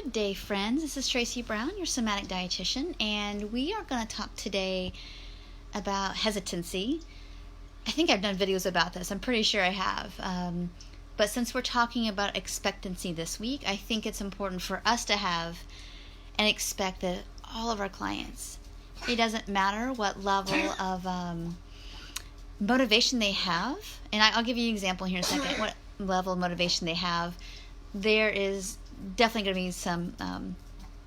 Good day, friends. This is Tracy Brown, your somatic dietitian, and we are going to talk today about hesitancy. I think I've done videos about this. I'm pretty sure I have. But since we're talking about expectancy this week, I think it's important for us to have and expect that all of our clients, it doesn't matter what level of motivation they have, and I'll give you an example here in a second, what level of motivation they have, there is definitely going to be some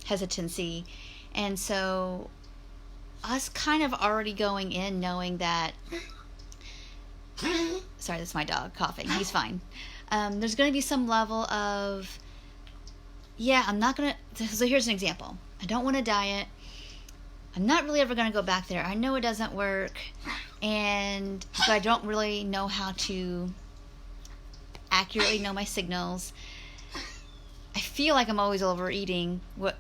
hesitancy. And so us kind of already going in knowing that, sorry, that's my dog coughing, he's fine. There's going to be some level of, I'm not going to, so here's an example. I don't want to diet. I'm not really ever going to go back there. I know it doesn't work, but I don't really know how to accurately know my signals. I feel like I'm always overeating, but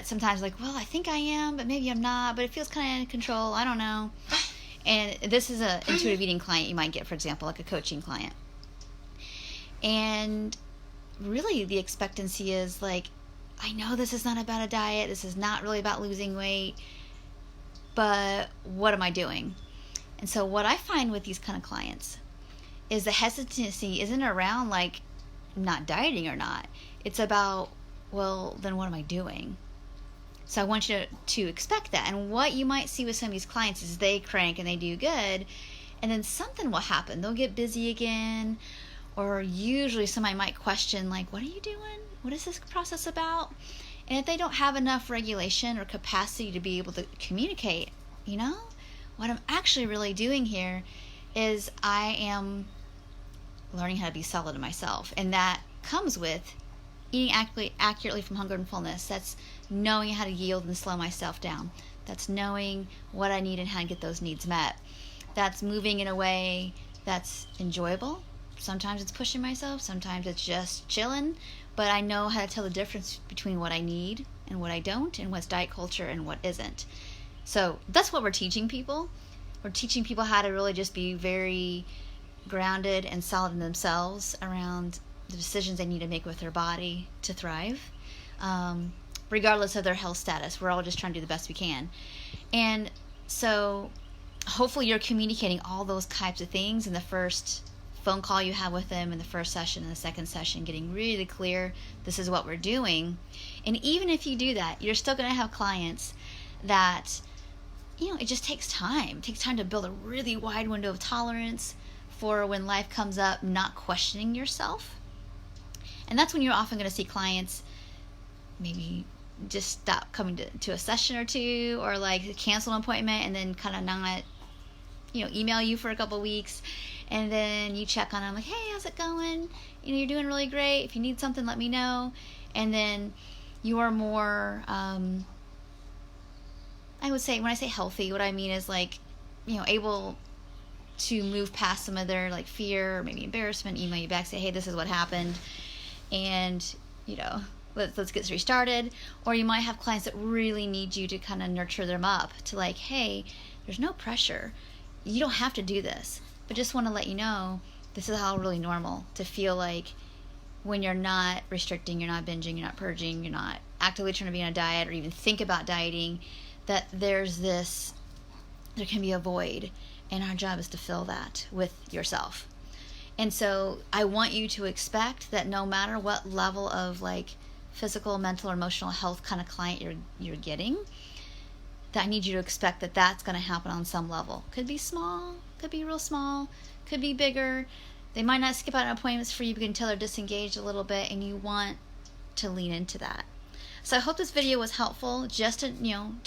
sometimes I think I am, but maybe I'm not, but it feels kind of out of control. I don't know. And this is an intuitive eating client you might get, for example, like a coaching client. And really the expectancy is I know this is not about a diet. This is not really about losing weight, but what am I doing? And so what I find with these kind of clients is the hesitancy isn't around not dieting or not. It's about, well, then what am I doing? So I want you to expect that. And what you might see with some of these clients is they crank and they do good, and then something will happen. They'll get busy again, or usually somebody might question, what are you doing? What is this process about? And if they don't have enough regulation or capacity to be able to communicate, what I'm actually really doing here is I am learning how to be solid in myself. And that comes with eating accurately from hunger and fullness. That's knowing how to yield and slow myself down. That's knowing what I need and how to get those needs met. That's moving in a way that's enjoyable. Sometimes it's pushing myself. Sometimes it's just chilling. But I know how to tell the difference between what I need and what I don't, and what's diet culture and what isn't. So that's what we're teaching people. We're teaching people how to really just be very grounded and solid in themselves around the decisions they need to make with their body to thrive, regardless of their health status. We're all just trying to do the best we can. And so hopefully you're communicating all those types of things in the first phone call you have with them, in the first session and the second session, getting really clear, this is what we're doing. And even if you do that, you're still going to have clients that, it just takes time. It takes time to build a really wide window of tolerance for when life comes up, not questioning yourself. And that's when you're often going to see clients maybe just stop coming to a session or two, or cancel an appointment and then kind of not, email you for a couple weeks. And then you check on them hey, how's it going? You're doing really great. If you need something, let me know. And then you are more, I would say, when I say healthy, what I mean is able to move past some of their fear or maybe embarrassment, email you back, say, hey, this is what happened, and let's get restarted. Or you might have clients that really need you to kind of nurture them up to hey, there's no pressure, you don't have to do this, but just want to let you know this is all really normal to feel when you're not restricting, you're not binging, you're not purging, you're not actively trying to be on a diet or even think about dieting, that there can be a void. And our job is to fill that with yourself. And so I want you to expect that no matter what level of physical, mental, or emotional health kind of client you're getting, that I need you to expect that that's going to happen on some level. Could be small, could be real small, could be bigger. They might not skip out on appointments for you until they're disengaged a little bit, and you want to lean into that. So I hope this video was helpful just to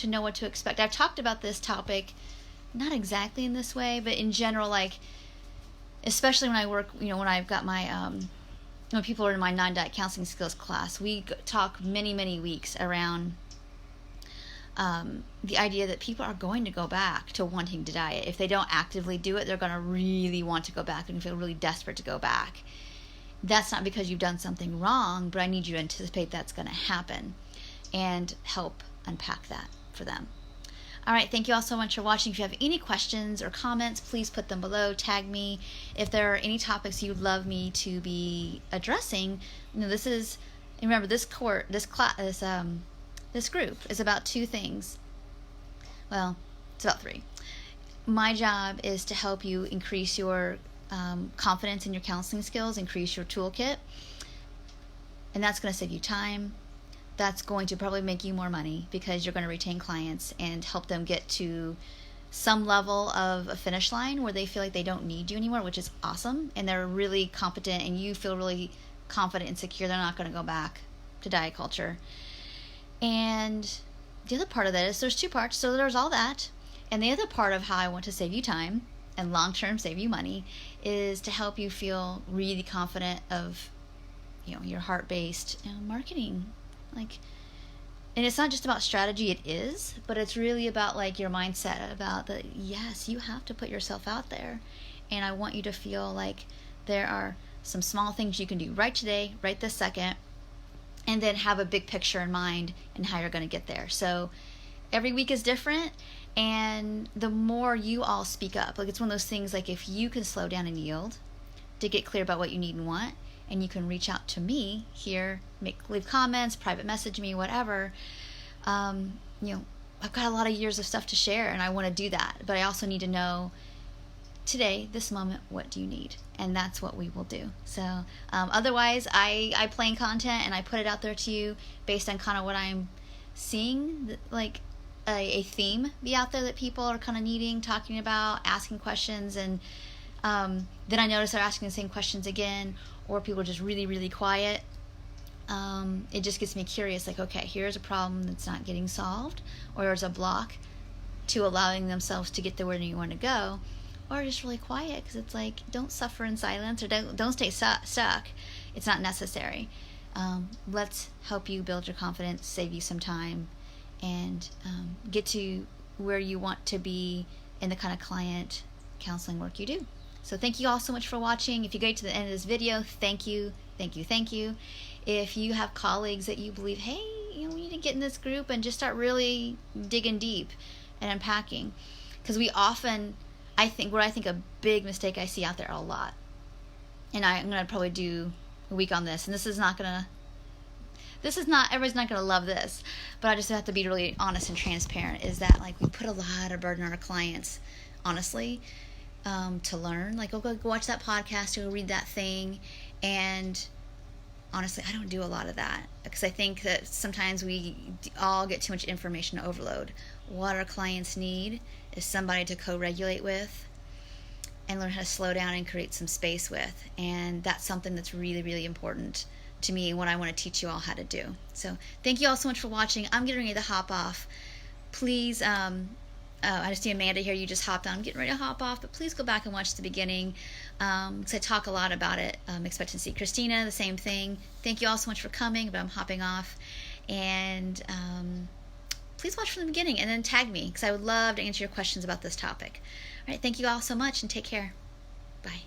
know what to expect. I've talked about this topic not exactly in this way, but in general, especially when I work, when I've got my, when people are in my non-diet counseling skills class, we talk many weeks around the idea that people are going to go back to wanting to diet. If they don't actively do it, they're going to really want to go back and feel really desperate to go back. That's not because you've done something wrong, but I need you to anticipate that's going to happen and help unpack that for them. All right, thank you all so much for watching. If you have any questions or comments, please put them below, tag me. If there are any topics you'd love me to be addressing, this is And remember, this group is about 2 things. Well, it's about 3. My job is to help you increase your confidence in your counseling skills, increase your toolkit, and that's going to save you time. That's going to probably make you more money because you're going to retain clients and help them get to some level of a finish line where they feel like they don't need you anymore, which is awesome, and they're really competent and you feel really confident and secure. They're not going to go back to diet culture. And the other part of that is there's 2 parts. So there's all that. And the other part of how I want to save you time and long-term save you money is to help you feel really confident of, your heart-based marketing. And it's not just about strategy, it is, but it's really about your mindset about yes, you have to put yourself out there. And I want you to feel like there are some small things you can do right today, right this second, and then have a big picture in mind and how you're going to get there. So every week is different, and the more you all speak up, it's one of those things, if you can slow down and yield to get clear about what you need and want, and you can reach out to me here, leave comments, private message me, whatever, I've got a lot of years of stuff to share, and I want to do that, but I also need to know today, this moment, what do you need? And that's what we will do. So otherwise, I plan content and I put it out there to you based on kind of what I'm seeing, a theme be out there that people are kind of needing, talking about, asking questions, and then I notice they're asking the same questions again, or people are just really, really quiet. It just gets me curious, okay, here's a problem that's not getting solved, or there's a block to allowing themselves to get to where you want to go, or just really quiet because it's don't suffer in silence, or don't stay stuck. It's not necessary. Let's help you build your confidence, save you some time, and get to where you want to be in the kind of client counseling work you do. So thank you all so much for watching. If you get to the end of this video, thank you, thank you, thank you. If you have colleagues that you believe, hey, we need to get in this group and just start really digging deep and unpacking, because we often, I think a big mistake I see out there a lot, and I'm going to probably do a week on this, and everybody's not going to love this, but I just have to be really honest and transparent, is that we put a lot of burden on our clients, honestly, to learn, go watch that podcast, go read that thing, and honestly, I don't do a lot of that, because I think that sometimes we all get too much information overload. What our clients need is somebody to co-regulate with and learn how to slow down and create some space with, and that's something that's really, really important to me and what I want to teach you all how to do. So thank you all so much for watching. I'm getting ready to hop off. Please, I just see Amanda here, you just hopped on. I'm getting ready to hop off, but please go back and watch the beginning, because I talk a lot about it, expectancy. Christina, the same thing. Thank you all so much for coming, but I'm hopping off. And please watch from the beginning and then tag me, because I would love to answer your questions about this topic. All right, thank you all so much, and take care. Bye.